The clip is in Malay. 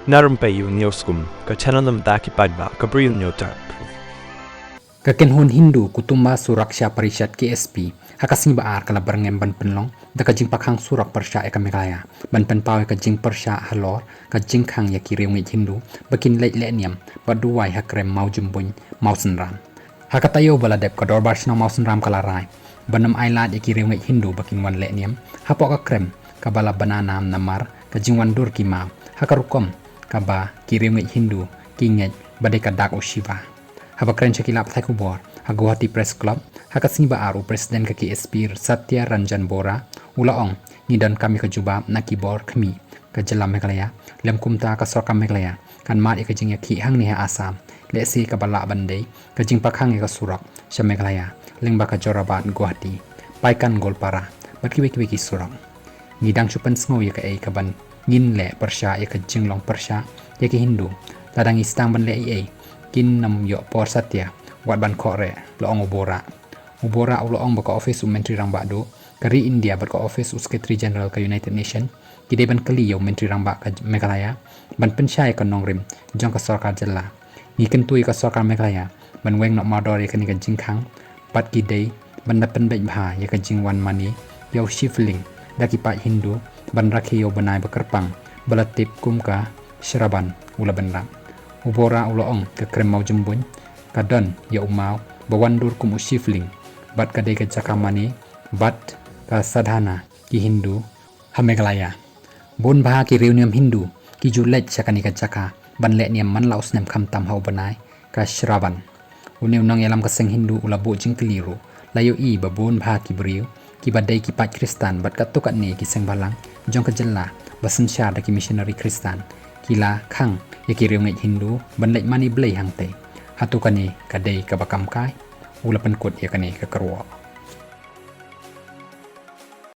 Na Rympei U ka channel nam taki padba ka Bri U Hynñiewtrep. Kakenhun Hindu Kutumba Suraksha Parishad KSP hakasing baar kala Byrngem ban penlong da kajing Pakhang Surok Persha eka Meghalaya ban penpaw kajing Persha halor kajing Khang ya kiriungit Hindu bakin Lehniam baduai ha Krem Mawjymbuin Mawjymbuin hakatayo baladep ka dorbar sna Mawjymbuin kala rai banam ailat ya kiriungit Hindu bakin wan Lehniam hapok ka Krem kabala bananam namar kajing wan dur kimau hakarukom kaba kiriungit Hindu kinget badeka dak ushiva Habakren Shakilap Thai Kubor, Haguhati Press Club, Hakasing Baaru Presiden ke KSP Satya Ranjan Bora, Ulaong, Nidan kami ke Jubab Nakibor Kami, ke Jelam Meghalaya, Lem Kumta ke Sorkam Meghalaya, kan mat ke jing ki Hang ni Assam, Lesi ke Balak Bandai, ke jing Pakhang ke Surok, Syam Meghalaya, Lengba ke Jorabat Guwahati, Paikan Golpara, Berkiwiki Surok. Nidang Chupan Sngo ya ke ke ban, Ngin le Persha ya ke jing long Persha, ya ke Hindu, Ladang Istang ban le kin nam yo por satya wat ban kore loong ubora uloong baka office menteri rang badu kari India baka office secretary general ka United Nation kide ban kali yo menteri rang ba ka Meghalaya ban pensyai ka nongrim jong ka sarkar jalla ni kentui ka sarkar Meghalaya ban weng nok mador ya ka ni ka jing Khang pat kide ban da pen bha ya ka jing wan mani yo shifling daki pa Hindu ban rakhi yo banai bakarpang balatip kumka shraban ula benram Ubora uloong ke Krem Mawjymbuin kadon ya umau bawandur kum usifling bat kadai ke jakamani bat ka sadhana ki Hindu ha Meghalaya bon bah ki reunion Hindu ki julet chakani ka jaka ban Lehniam man laus nem kham tam hau banai ka shraban uniu nang yalam ka seng Hindu ula bo jing keliru layo I babon bah ki Bri U ki badai ki pat Kristan bat katukat ni ki seng balang jong ka jella basen syar da ki missionary Kristan kila Khang ya kiriungit Hindu banlek mani blei hangte hatukani kadai kabakam kai ula penkut ya kani kekerwa